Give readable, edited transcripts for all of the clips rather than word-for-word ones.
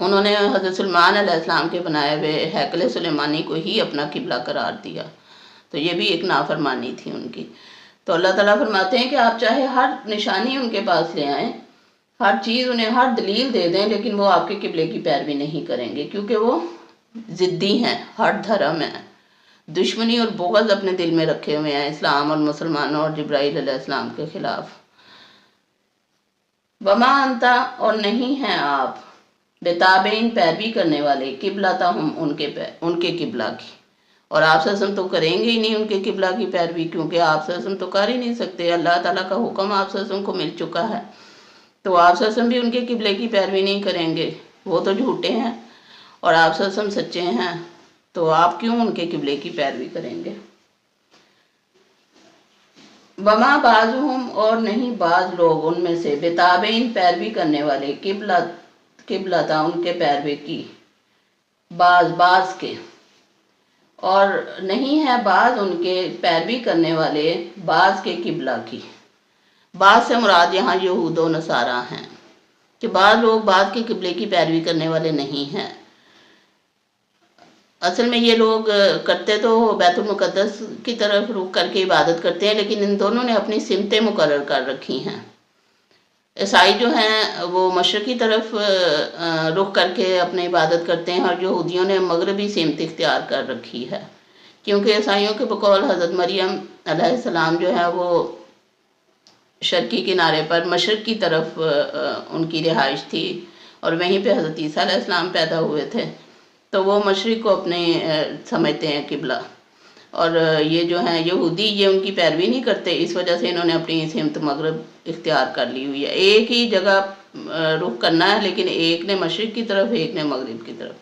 انہوں نے حضرت سلیمان علیہ السلام کے بنائے ہوئے ہیکل سلیمانی کو ہی اپنا قبلہ قرار دیا، تو یہ بھی ایک نافرمانی تھی ان کی۔ تو اللہ تعالیٰ فرماتے ہیں کہ آپ چاہے ہر نشانی ان کے پاس لے آئیں، ہر چیز انہیں ہر دلیل دے دیں، لیکن وہ آپ کے قبلے کی پیروی نہیں کریں گے، کیونکہ وہ ضدی ہیں، ہر دھرم ہیں، دشمنی اور بغض اپنے دل میں رکھے ہوئے ہیں اسلام اور مسلمانوں اور جبرائیل علیہ السلام کے خلاف۔ وما انتا، اور نہیں ہیں آپ، بتابعین پیروی کرنے والے، قبلتہم ان کے قبلہ کی، اور آپ صلی اللہ علیہ وسلم تو کریں گے ہی نہیں ان کے قبلہ کی پیروی، کیونکہ آپ صلی اللہ علیہ وسلم تو کر ہی نہیں سکتے، اللہ تعالیٰ کا حکم آپ صلی اللہ علیہ وسلم کو مل چکا ہے، تو آپ صلی اللہ علیہ وسلم بھی ان کے قبلے کی پیروی نہیں کریں گے، وہ تو جھوٹے ہیں اور آپ صلی اللہ علیہ وسلم سچے ہیں، تو آپ کیوں ان کے قبلے کی پیروی کریں گے؟ وما بعضهم، اور نہیں بعض لوگ ان میں سے، بتابعین پیروی کرنے والے، قبلہ ان کے پیروی کی، بعض کے، اور نہیں ہے بعض ان کے پیروی کرنے والے بعض کے قبلہ کی۔ بعض سے مراد یہاں یہود و نصارہ ہیں، کہ بعض لوگ بعض کے قبلے کی پیروی کرنے والے نہیں ہیں۔ اصل میں یہ لوگ کرتے تو بیت المقدس کی طرف رخ کر کے عبادت کرتے ہیں، لیکن ان دونوں نے اپنی سمتیں مقرر کر رکھی ہیں۔ عیسائی جو ہیں وہ مشرقی طرف رخ کر کے اپنی عبادت کرتے ہیں، اور یہودیوں نے مغربی سمت اختیار کر رکھی ہے، کیونکہ عیسائیوں کے بقول حضرت مریم علیہ السلام جو ہے وہ شرقی کنارے پر مشرق کی طرف ان کی رہائش تھی، اور وہیں پہ حضرت عیسیٰ علیہ السلام پیدا ہوئے تھے، تو وہ مشرق کو اپنے سمجھتے ہیں قبلہ، اور یہ جو ہیں یہودی یہ ان کی پیروی نہیں کرتے، اس وجہ سے انہوں نے اپنی سمت مغرب اختیار کر لی ہوئی ہے۔ ایک ہی جگہ رخ کرنا ہے، لیکن ایک نے مشرق کی طرف، ایک نے مغرب کی طرف،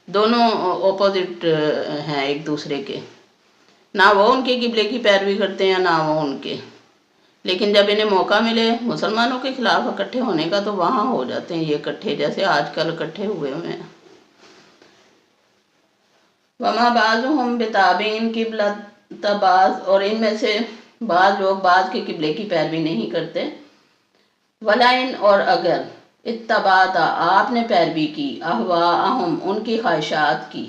دونوں اپوزٹ ہیں ایک دوسرے کے، نہ وہ ان کے قبلے کی پیروی کرتے ہیں نہ وہ ان کے، لیکن جب انہیں موقع ملے مسلمانوں کے خلاف اکٹھے ہونے کا تو وہاں ہو جاتے ہیں یہ اکٹھے، جیسے آج کل اکٹھے ہوئے ہیں۔ وما بعضهم بتابعین قبلۃ بعض، اور ان میں سے بعض لوگ بعض کے قبلے کی پیروی نہیں کرتے۔ ولئن، اور اگر، اتبعت، آپ نے پیروی کی، اہواءہم، ان کی خواہشات کی،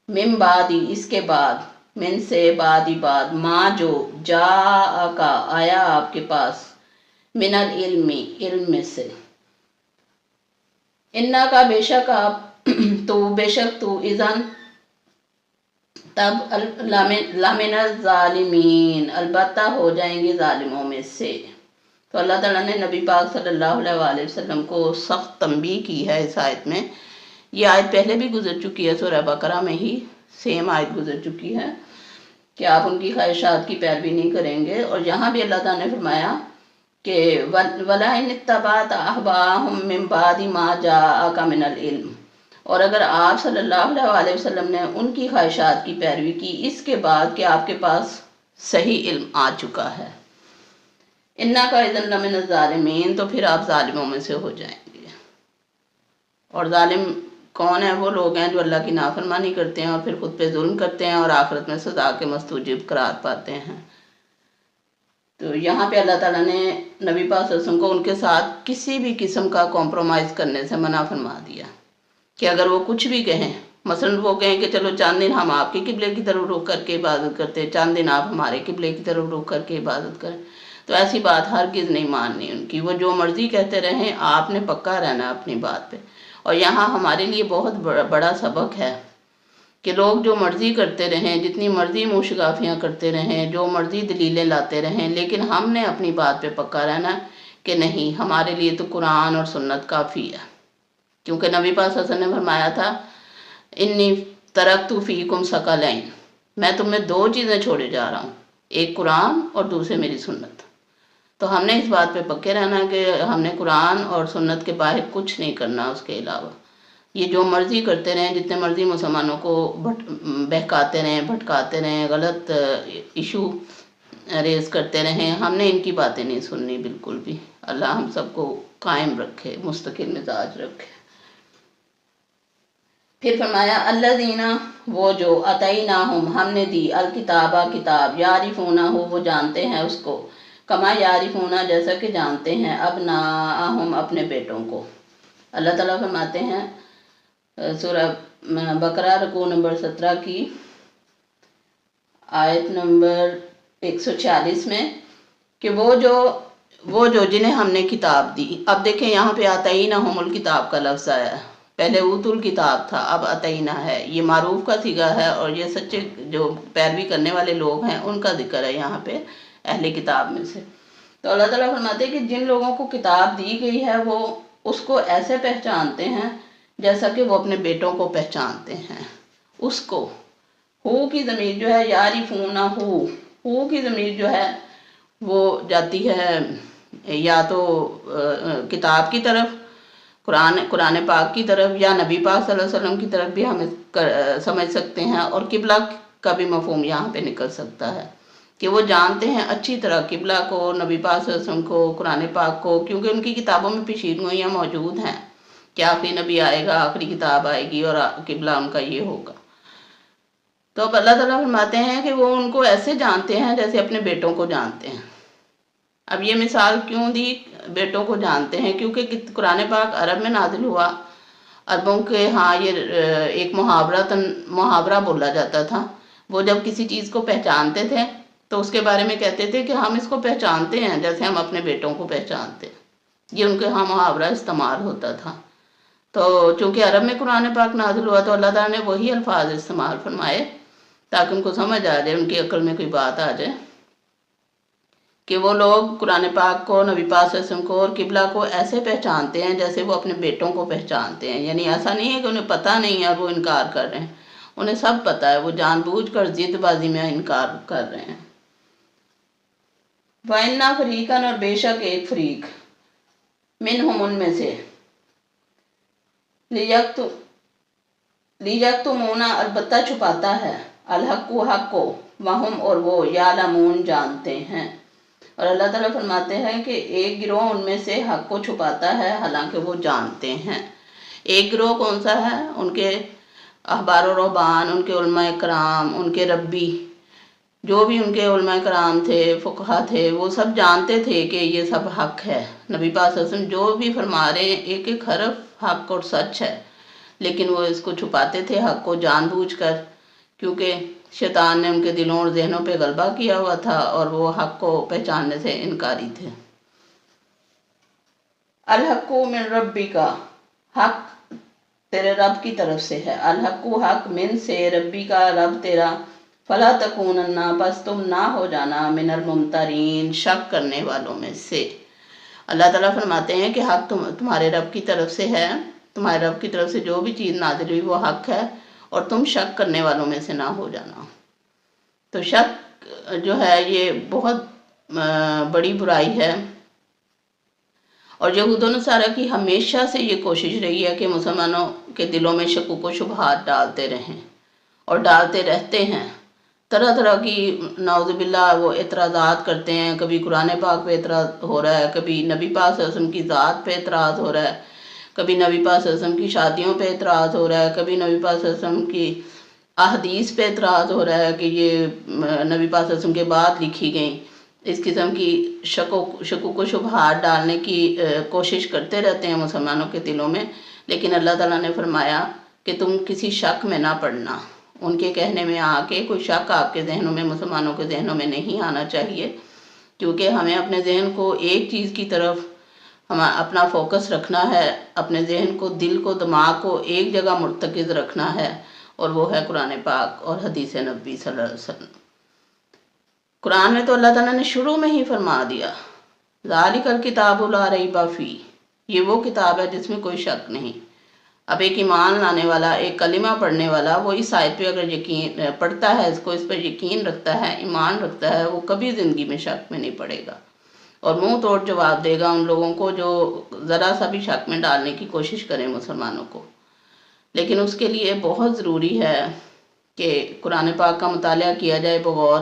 من بعد، اس کے بعد، من سے بعد، ما جو، جاءکا، آیا آپ کے پاس، من العلم، علم میں سے، انکا، بے شک آپ، بے شک تو، اذن، تب، لمن الظالمین، البتہ ہو جائیں گے ظالموں میں سے۔ تو اللہ تعالیٰ نے نبی پاک صلی اللہ علیہ وآلہ وسلم کو سخت تنبیہ کی ہے اس آیت میں۔ یہ آیت پہلے بھی گزر چکی ہے، سورہ بقرہ میں ہی سیم آیت گزر چکی ہے کہ آپ ان کی خواہشات کی پیروی نہیں کریں گے، اور یہاں بھی اللہ تعالیٰ نے فرمایا کہ وَلَئِنِ اتَّبَعْتَ أَهْوَاءَهُم مِّن بَعْدِ مَا جَاءَكَ مِنَ الْعِلْمِ، اور اگر آپ صلی اللہ علیہ وسلم نے ان کی خواہشات کی پیروی کی اس کے بعد کہ آپ کے پاس صحیح علم آ چکا ہے، انکا اذن لمن الظالمین، تو پھر آپ ظالموں میں سے ہو جائیں گے۔ اور ظالم کون ہیں؟ وہ لوگ ہیں جو اللہ کی نافرمانی کرتے ہیں اور پھر خود پہ ظلم کرتے ہیں اور آخرت میں سزا کے مستوجب قرار پاتے ہیں۔ تو یہاں پہ اللہ تعالیٰ نے نبی پاک صلی اللہ علیہ وسلم کو ان کے ساتھ کسی بھی قسم کا کمپرومائز کرنے سے منع فرما دیا، کہ اگر وہ کچھ بھی کہیں، مثلا وہ کہیں کہ چلو چاند دن ہم آپ کے قبلے کی طرف رخ کر کے عبادت کرتے ہیں، چاند دن آپ ہمارے قبلے کی طرف رخ کر کے عبادت کریں، تو ایسی بات ہرگز نہیں ماننی ان کی، وہ جو مرضی کہتے رہیں، آپ نے پکا رہنا اپنی بات پہ۔ اور یہاں ہمارے لیے بہت بڑا سبق ہے کہ لوگ جو مرضی کرتے رہیں، جتنی مرضی منہ شگافیاں کرتے رہیں، جو مرضی دلیلیں لاتے رہیں، لیکن ہم نے اپنی بات پہ پکا رہنا کہ نہیں، ہمارے لیے تو قرآن اور سنت کافی ہے، کیونکہ نبی پاک صلی اللہ علیہ وسلم نے فرمایا تھا انی ترکت فیکم ثقلین، میں تمہیں دو چیزیں چھوڑے جا رہا ہوں، ایک قرآن اور دوسرے میری سنت۔ تو ہم نے اس بات پہ پکے رہنا کہ ہم نے قرآن اور سنت کے باہر کچھ نہیں کرنا اس کے علاوہ۔ یہ جو مرضی کرتے رہیں، جتنے مرضی مسلمانوں کو بہکاتے رہیں، بھٹکاتے رہیں، غلط ایشو ریز کرتے رہیں، ہم نے ان کی باتیں نہیں سننی بالکل بھی۔ اللہ ہم سب کو قائم رکھے، مستقل مزاج رکھے۔ پھر فرمایا الذین، وہ جو، اتیناہم، ہم نے دی، الکتابہ، کتاب، یعرفونہ، وہ جانتے ہیں اس کو، کما یعرفونہ، جیسا کہ جانتے ہیں، ابناءہم، اپنے بیٹوں کو۔ اللہ تعالیٰ فرماتے ہیں سورہ بقرہ رکوع نمبر 17 کی آیت نمبر 146 میں کہ وہ جو جنہیں ہم نے کتاب دی. اب دیکھیں یہاں پہ آتینہم الکتاب کا لفظ آیا ہے. پہلے اوت الکتاب تھا، اب آتینہ ہے. یہ معروف کا صیغہ ہے اور یہ سچے جو پیروی کرنے والے لوگ ہیں ان کا ذکر ہے یہاں پہ اہل کتاب میں سے. تو اللہ تعالیٰ فرماتے ہیں کہ جن لوگوں کو کتاب دی گئی ہے وہ اس کو ایسے پہچانتے ہیں جیسا کہ وہ اپنے بیٹوں کو پہچانتے ہیں. اس کو ہو کی ضمیر جو ہے یعرفونہ ہو کی ضمیر جو ہے وہ جاتی ہے یا تو کتاب کی طرف، قرآن پاک کی طرف، یا نبی پاک صلی اللہ علیہ وسلم کی طرف بھی ہم سمجھ سکتے ہیں. اور قبلہ کا بھی مفہوم یہاں پہ نکل سکتا ہے کہ وہ جانتے ہیں اچھی طرح قبلہ کو، نبی پاک صلی اللہ علیہ وسلم کو، قرآن پاک کو، کیونکہ ان کی کتابوں میں پیشینگوئیاں موجود ہیں کہ آخری نبی آئے گا، آخری کتاب آئے گی اور قبلہ ان کا یہ ہوگا. تو اب اللہ تعالیٰ فرماتے ہیں کہ وہ ان کو ایسے جانتے ہیں جیسے اپنے بیٹوں کو جانتے ہیں. اب یہ مثال کیوں دی بیٹوں کو جانتے ہیں؟ کیونکہ قرآن پاک عرب میں نازل ہوا. عربوں کے ہاں یہ ایک محاورہ بولا جاتا تھا. وہ جب کسی چیز کو پہچانتے تھے تو اس کے بارے میں کہتے تھے کہ ہم اس کو پہچانتے ہیں جیسے ہم اپنے بیٹوں کو پہچانتے ہیں. یہ ان کے ہاں محاورہ استعمال ہوتا تھا. تو چونکہ عرب میں قرآن پاک نازل ہوا تو اللہ تعالیٰ نے وہی الفاظ استعمال فرمائے تاکہ ان کو سمجھ آ جائے، ان کی عقل میں کوئی بات آ جائے کہ وہ لوگ قرآن پاک کو، نبی پاک صلی اللہ علیہ وسلم کو اور قبلہ کو ایسے پہچانتے ہیں جیسے وہ اپنے بیٹوں کو پہچانتے ہیں. یعنی ایسا نہیں ہے کہ انہیں پتہ نہیں ہے اور وہ انکار کر رہے ہیں، انہیں سب پتہ ہے، وہ جان بوجھ کر ضد بازی میں انکار کر رہے ہیں. وَإِنَّا فَرِيقًا، اور بے شک ایک فریق، منہم ان میں سے، لیکتمون البتہ چھپاتا ہے، الحق حق کو، وہم اور وہ، یعلمون جانتے ہیں. اور اللہ تعالیٰ فرماتے ہیں کہ ایک گروہ ان میں سے حق کو چھپاتا ہے حالانکہ وہ جانتے ہیں. ایک گروہ کون سا ہے؟ ان کے احبار و رہبان، ان کے علماء کرام، ان کے ربی، جو بھی ان کے علماء کرام تھے، فقہا تھے، وہ سب جانتے تھے کہ یہ سب حق ہے. نبی پاک صلی اللہ علیہ وسلم جو بھی فرما رہے ہیں ایک ایک حرف حق اور سچ ہے، لیکن وہ اس کو چھپاتے تھے حق کو جان بوجھ کر، کیونکہ شیطان نے ان کے دلوں اور ذہنوں پہ غلبہ کیا ہوا تھا اور وہ حق کو پہچاننے سے انکاری تھے. الحق من ربک، حق تیرے رب کی طرف سے ہے. الحق حق، من سے، ربی کا رب تیرا. فلا تکونن، بس تم نہ ہو جانا، من الممترین، شک کرنے والوں میں سے. اللہ تعالیٰ فرماتے ہیں کہ حق تمہارے رب کی طرف سے ہے، تمہارے رب کی طرف سے جو بھی چیز نازل ہوئی وہ حق ہے اور تم شک کرنے والوں میں سے نہ ہو جانا. تو شک جو ہے یہ بہت بڑی برائی ہے، اور یہود و نصارہ کی ہمیشہ سے یہ کوشش رہی ہے کہ مسلمانوں کے دلوں میں شکوک و شبہات ڈالتے رہیں اور ڈالتے رہتے ہیں. طرح طرح کی نعوذ باللہ وہ اعتراضات کرتے ہیں. کبھی قرآن پاک پہ اعتراض ہو رہا ہے، کبھی نبی پاک صلی اللہ علیہ وسلم کی ذات پہ اعتراض ہو رہا ہے، کبھی نبی پاک صلی اللہ علیہ وسلم کی شادیوں پہ اعتراض ہو رہا ہے، کبھی نبی پاک صلی اللہ علیہ وسلم کی احادیث پہ اعتراض ہو رہا ہے کہ یہ نبی پاک صلی اللہ علیہ وسلم کے بعد لکھی گئیں. اس قسم کی شکوک و شبہات ڈالنے کی کوشش کرتے رہتے ہیں مسلمانوں کے دلوں میں. لیکن اللہ تعالیٰ نے فرمایا کہ تم کسی شک میں نہ پڑنا. ان کے کہنے میں آ کے کوئی شک آپ کے ذہنوں میں، مسلمانوں کے ذہنوں میں نہیں آنا چاہیے، کیونکہ ہمیں اپنے ذہن کو ایک چیز کی طرف اپنا فوکس رکھنا ہے، اپنے ذہن کو، دل کو، دماغ کو ایک جگہ مرتکز رکھنا ہے، اور وہ ہے قرآن پاک اور حدیث نبی صلی اللہ علیہ وسلم. قرآن میں تو اللہ تعالیٰ نے شروع میں ہی فرما دیا، ذالک الکتاب لا ریب فیہ، یہ وہ کتاب ہے جس میں کوئی شک نہیں. اب ایک ایمان لانے والا، ایک کلمہ پڑھنے والا، وہ اس آیت پہ اگر یقین پڑھتا ہے، اس پر یقین رکھتا ہے، ایمان رکھتا ہے، وہ کبھی زندگی میں شک میں نہیں پڑے گا اور منہ توڑ جواب دے گا ان لوگوں کو جو ذرا سا بھی شک میں ڈالنے کی کوشش کریں مسلمانوں کو. لیکن اس کے لیے بہت ضروری ہے کہ قرآن پاک کا مطالعہ کیا جائے بغور.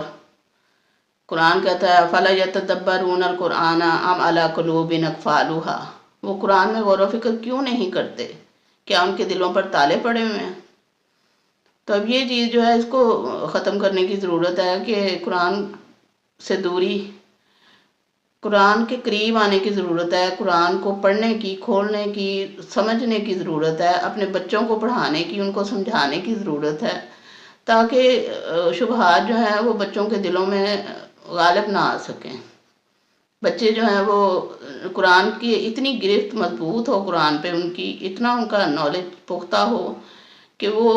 قرآن کہتا ہے افلا یتدبرون القرآن ام علی قلوب اقفالها، وہ قرآن میں غور و فکر کیوں نہیں کرتے؟ کیا ان کے دلوں پر تالے پڑے ہوئے ہیں؟ تو اب یہ چیز جو ہے اس کو ختم کرنے کی ضرورت ہے کہ قرآن سے دوری قرآن کے قریب آنے کی ضرورت ہے، قرآن کو پڑھنے کی، کھولنے کی، سمجھنے کی ضرورت ہے، اپنے بچوں کو پڑھانے کی، ان کو سمجھانے کی ضرورت ہے، تاکہ شبہات جو ہیں وہ بچوں کے دلوں میں غالب نہ آ سکیں۔ بچے جو ہیں وہ قرآن کی اتنی گرفت مضبوط ہو، قرآن پہ اتنا ان کا نالج پختہ ہو کہ وہ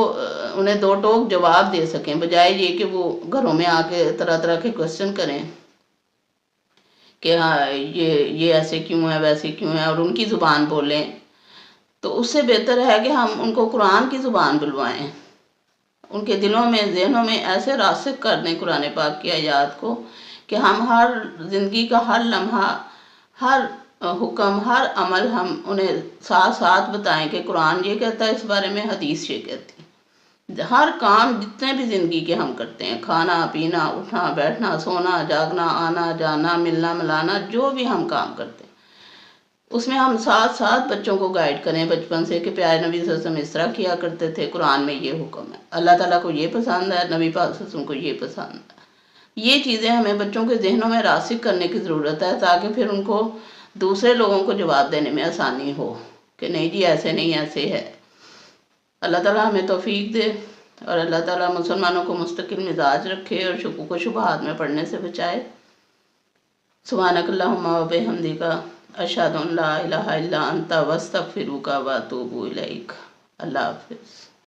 انہیں دو ٹوک جواب دے سکیں، بجائے یہ کہ وہ گھروں میں آ کے طرح طرح کے کوشچن کریں کہ ہاں یہ ایسے کیوں ہے، ویسے کیوں ہے، اور ان کی زبان بولیں۔ تو اس سے بہتر ہے کہ ہم ان کو قرآن کی زبان بلوائیں، ان کے دلوں میں، ذہنوں میں ایسے راسخ کر دیں قرآن پاک کی آیات کو کہ ہم ہر زندگی کا ہر لمحہ، ہر حکم، ہر عمل ہم انہیں ساتھ ساتھ بتائیں کہ قرآن یہ کہتا ہے اس بارے میں، حدیث یہ کہتی ہے۔ ہر کام جتنے بھی زندگی کے ہم کرتے ہیں، کھانا پینا، اٹھنا بیٹھنا، سونا جاگنا، آنا جانا، ملنا ملانا، جو بھی ہم کام کرتے ہیں اس میں ہم ساتھ ساتھ بچوں کو گائیڈ کریں بچپن سے کہ پیارے نبی صلی اللہ علیہ وسلم اس طرح کیا کرتے تھے، قرآن میں یہ حکم ہے، اللہ تعالیٰ کو یہ پسند ہے، نبی پاک صلی اللہ علیہ وسلم کو یہ پسند ہے۔ یہ چیزیں ہمیں بچوں کے ذہنوں میں راسخ کرنے کی ضرورت ہے، تاکہ پھر ان کو دوسرے لوگوں کو جواب دینے میں آسانی ہو کہ نہیں جی ایسے نہیں، ایسے ہے۔ اللہ تعالیٰ ہمیں توفیق دے، اور اللہ تعالیٰ مسلمانوں کو مستقل مزاج رکھے اور شکوک و شبہات میں پڑھنے سے بچائے۔ سبحانک اللہم و بحمدک، اشہد ان لا الہ الا انت، واستغفرک واتوب الیک۔ اللہ حافظ۔